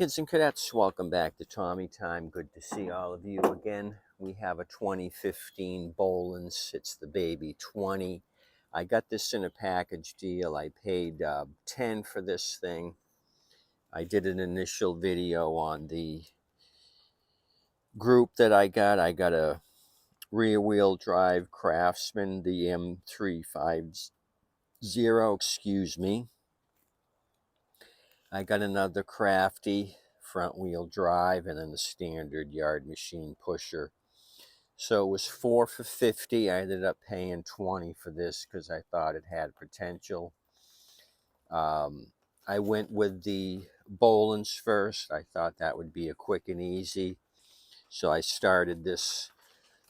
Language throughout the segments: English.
Kids and cadets, welcome back to Tommy Time. Good to see all of you again. We have a 2015 Bolens. It's the baby 20. I got this in a package deal. I paid 10 for this thing. I did an initial video on the group that I got. I got a rear wheel drive Craftsman, the M350, excuse me. I got another Crafty front wheel drive and then the standard yard machine pusher. So it was 4 for $50. I ended up paying 20 for this because I thought it had potential. I went with the Bolens first. I thought that would be a quick and easy. So I started this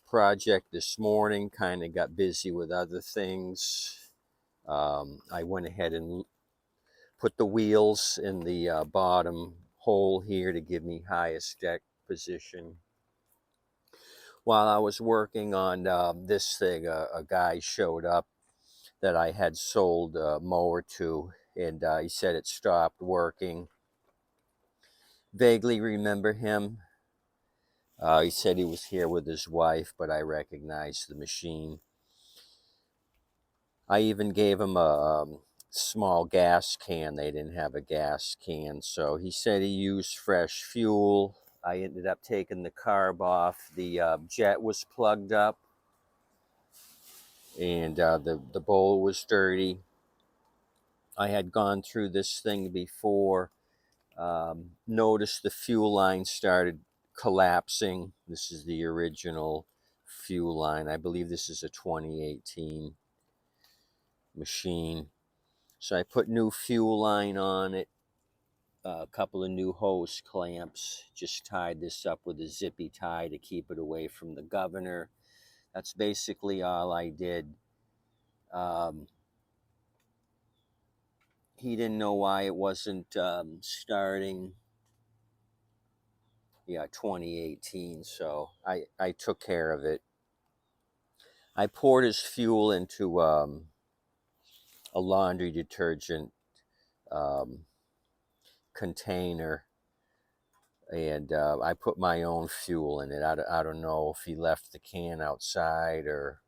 project this morning, kind of got busy with other things. I went ahead and put the wheels in the bottom hole here to give me highest deck position. While I was working on this thing, a guy showed up that I had sold a mower to, and he said it stopped working. Vaguely remember him. He said he was here with his wife, but I recognized the machine. I even gave him a small gas can. They didn't have a gas can, so he said he used fresh fuel. I ended up taking the carb off. The jet was plugged up, and the bowl was dirty. I had gone through this thing before. Noticed the fuel line started collapsing. This is the original fuel line. I believe this is a 2018 machine. So I put new fuel line on it, a couple of new hose clamps, just tied this up with a zippy tie to keep it away from the governor. That's basically all I did. He didn't know why it wasn't starting. Yeah, 2018, so I took care of it. I poured his fuel into a laundry detergent container, and I put my own fuel in it. I don't know if he left the can outside or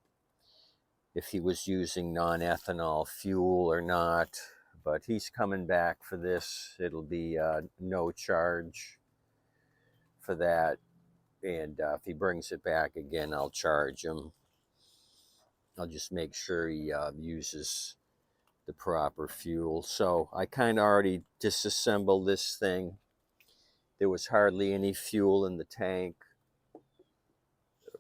if he was using non-ethanol fuel or not, but he's coming back for this. It'll be no charge for that, and if he brings it back again, I'll charge him. I'll just make sure he uses the proper fuel. So I kind of already disassembled this thing. There was hardly any fuel in the tank,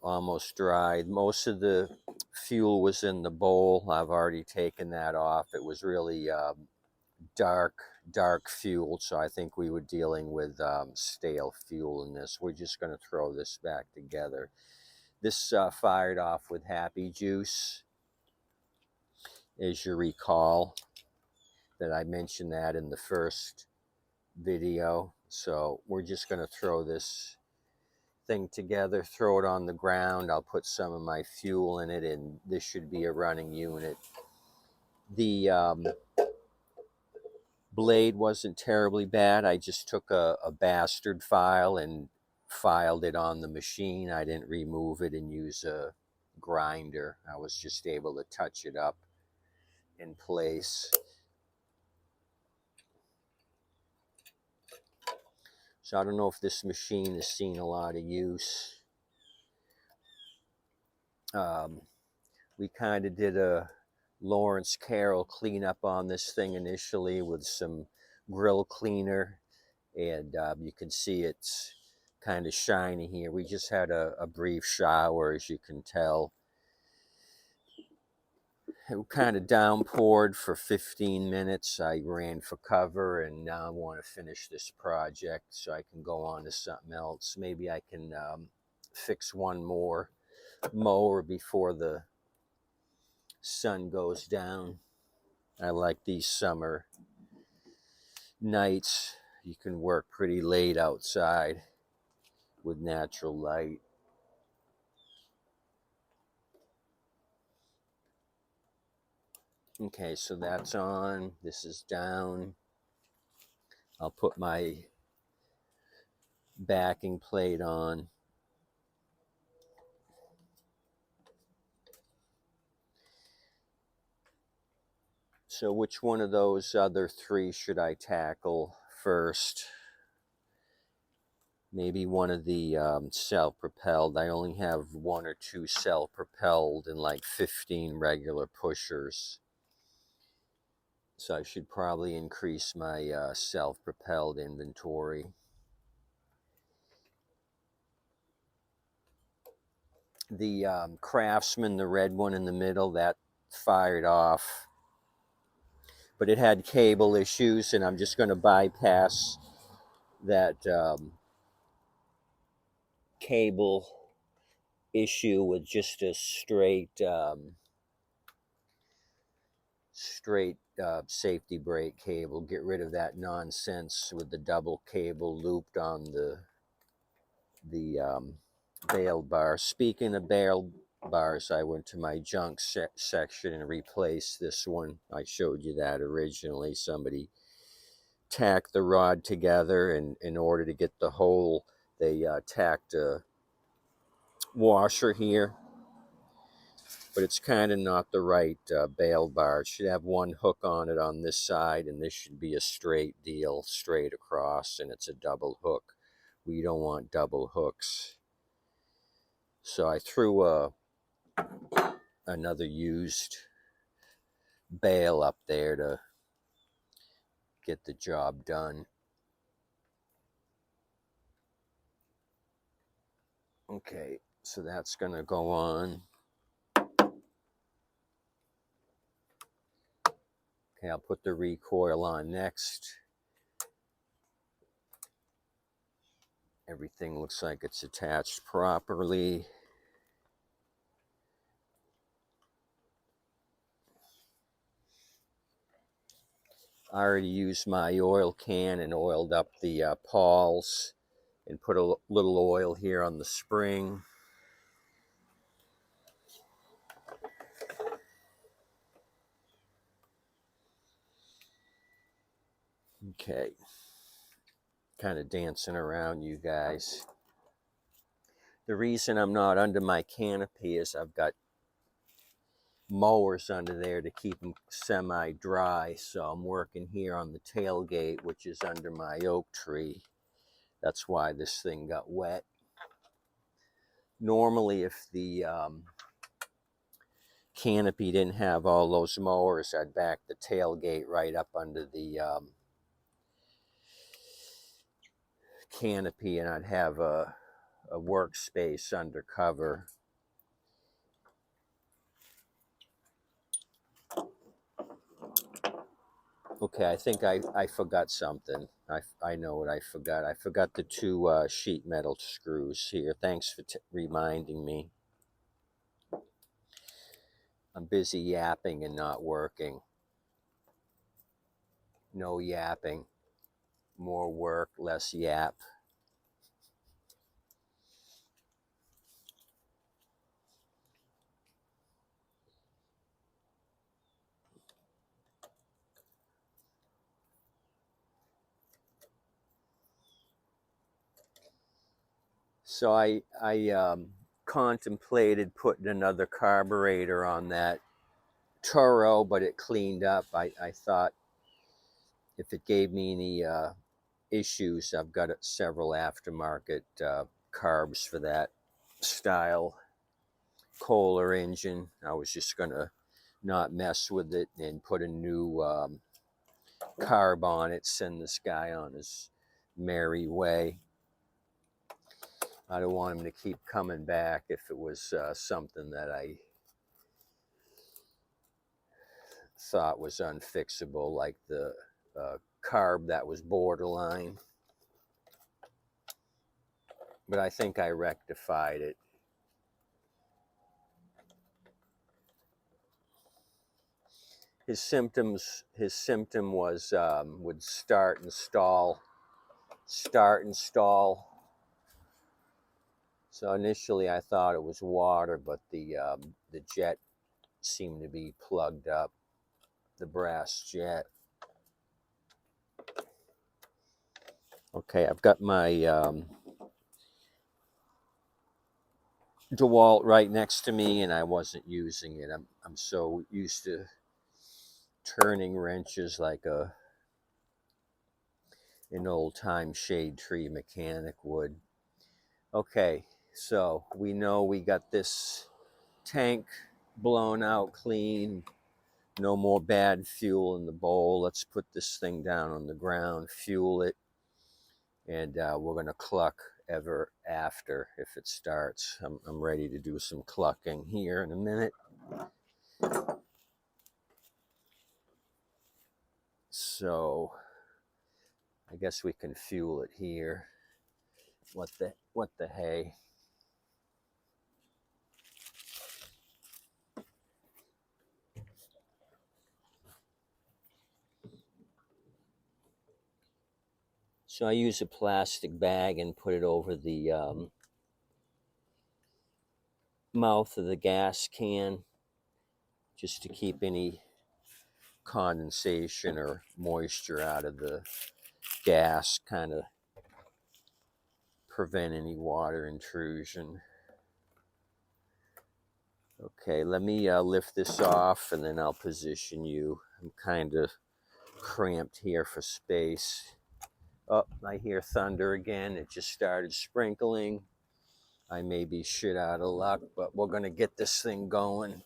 almost dried. Most of the fuel was in the bowl. I've already taken that off. It was really dark fuel, so I think we were dealing with stale fuel in this. We're just going to throw this back together. This fired off with Happy Juice, as you recall, that I mentioned that in the first video. So we're just going to throw this thing together, throw it on the ground. I'll put some of my fuel in it, and this should be a running unit. The blade wasn't terribly bad. I just took a bastard file and filed it on the machine. I didn't remove it and use a grinder. I was just able to touch it up in place. So I don't know if this machine has seen a lot of use. We kind of did a Lawrence Carroll cleanup on this thing initially with some grill cleaner, and you can see it's kind of shiny here. We just had a brief shower, as you can tell. It kind of downpoured for 15 minutes. I ran for cover, and now I want to finish this project so I can go on to something else. Maybe I can fix one more mower before the sun goes down. I like these summer nights. You can work pretty late outside with natural light. Okay, so that's on. This is down. I'll put my backing plate on. So which one of those other three should I tackle first? Maybe one of the self-propelled. I only have one or two self-propelled and like 15 regular pushers. So I should probably increase my self-propelled inventory. The Craftsman, the red one in the middle, that fired off. But it had cable issues, and I'm just going to bypass that cable issue with just a straight safety brake cable. Get rid of that nonsense with the double cable looped on the bail bar. Speaking of bail bars, I went to my junk section and replaced this one. I showed you that originally. Somebody tacked the rod together, and in order to get the hole, they tacked a washer here, but it's kind of not the right bail bar. It should have one hook on it on this side, and this should be a straight deal, straight across, and it's a double hook. We don't want double hooks. So I threw another used bail up there to get the job done. Okay, so that's going to go on. Okay, I'll put the recoil on next. Everything looks like it's attached properly. I already used my oil can and oiled up the pawls and put a little oil here on the spring. Okay, kind of dancing around, you guys. The reason I'm not under my canopy is I've got mowers under there to keep them semi-dry, so I'm working here on the tailgate, which is under my oak tree. That's why this thing got wet. Normally, if the canopy didn't have all those mowers, I'd back the tailgate right up under the canopy, and I'd have a workspace under cover. Okay, I think I forgot something. I know what I forgot. I forgot the two sheet metal screws here. Thanks for reminding me. I'm busy yapping and not working. No yapping. More work, less yap. So I contemplated putting another carburetor on that Toro, but it cleaned up. I thought if it gave me any issues, I've got several aftermarket carbs for that style Kohler engine. I was just gonna not mess with it and put a new carb on it, send this guy on his merry way. I don't want him to keep coming back if it was something that I thought was unfixable, like the carb that was borderline. But I think I rectified it. His symptom was would start and stall. So initially I thought it was water, but the jet seemed to be plugged up, the brass jet. Okay, I've got my DeWalt right next to me, and I wasn't using it. I'm so used to turning wrenches like an old time shade tree mechanic would. Okay, so we know we got this tank blown out clean. No more bad fuel in the bowl. Let's put this thing down on the ground, fuel it, and we're going to cluck ever after if it starts. I'm ready to do some clucking here in a minute. So I guess we can fuel it here. What the hey? So I use a plastic bag and put it over the mouth of the gas can just to keep any condensation or moisture out of the gas, kind of prevent any water intrusion. Okay, let me lift this off and then I'll position you. I'm kind of cramped here for space. Oh, I hear thunder again. It just started sprinkling. I may be shit out of luck, but we're going to get this thing going.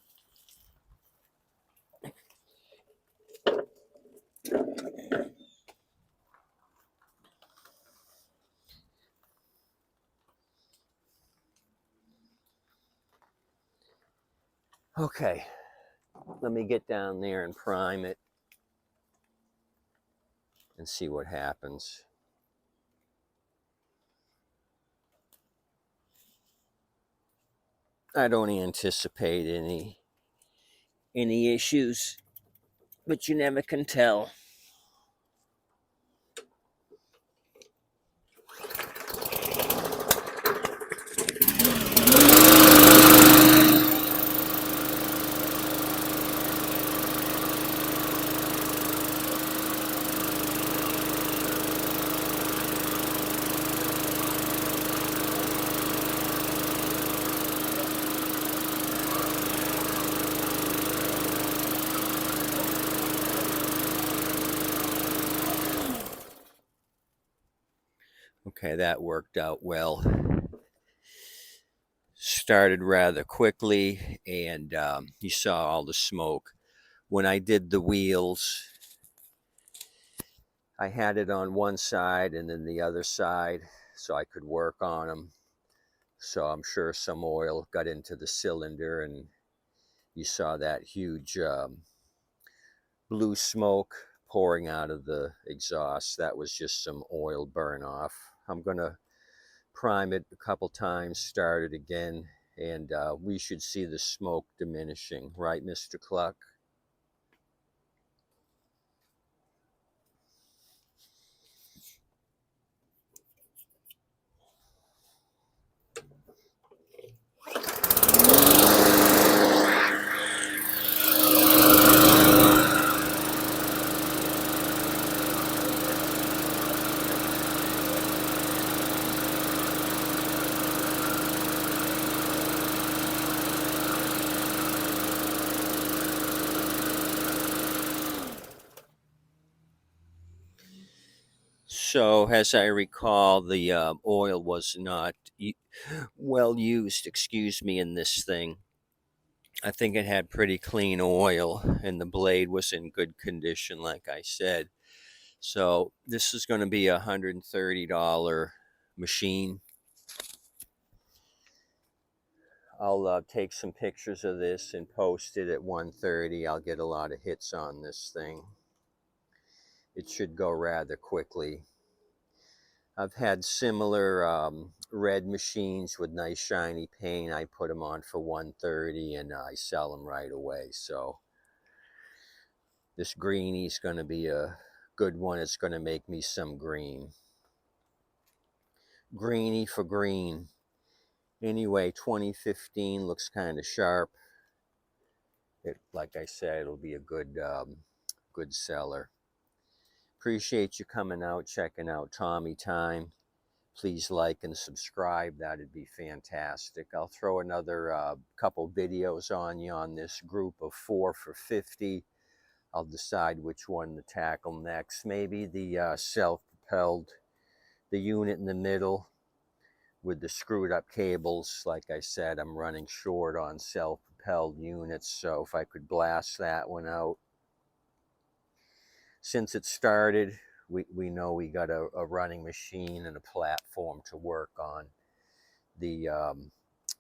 Okay, let me get down there and prime it and see what happens. I don't anticipate any issues, but you never can tell. Okay, that worked out well. Started rather quickly, and you saw all the smoke. When I did the wheels, I had it on one side and then the other side so I could work on them. So I'm sure some oil got into the cylinder, and you saw that huge blue smoke pouring out of the exhaust. That was just some oil burn off. I'm going to prime it a couple times, start it again, and we should see the smoke diminishing, right, Mr. Cluck? So, as I recall, the oil was not well used, excuse me, in this thing. I think it had pretty clean oil, and the blade was in good condition, like I said. So, this is going to be a $130 machine. I'll take some pictures of this and post it at 1:30. I'll get a lot of hits on this thing. It should go rather quickly. I've had similar red machines with nice shiny paint. I put them on for 130 and I sell them right away. So this greenie's going to be a good one. It's going to make me some green. Greenie for green. Anyway, 2015 looks kind of sharp. Like I said, it'll be a good seller. Appreciate you coming out, checking out Tommy Time. please like and subscribe. That'd be fantastic. I'll throw another couple videos on you on this group of 4 for 50. I'll decide which one to tackle next. Maybe the self-propelled, the unit in the middle with the screwed up cables. Like I said, I'm running short on self-propelled units, so if I could blast that one out. Since it started, we know we got a running machine and a platform to work on. The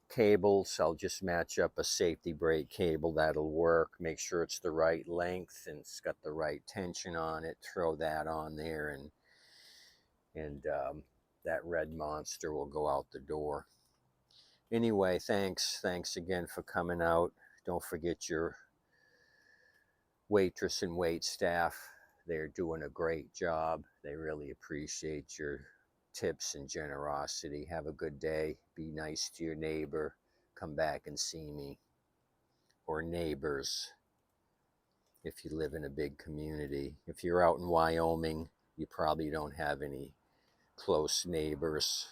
cables, I'll just match up a safety brake cable that'll work, make sure it's the right length and it's got the right tension on it, throw that on there, and that red monster will go out the door. Anyway, thanks again for coming out. Don't forget your waitress and wait staff. They're doing a great job. They really appreciate your tips and generosity. Have a good day. Be nice to your neighbor. Come back and see me. Or neighbors, if you live in a big community. If you're out in Wyoming, you probably don't have any close neighbors.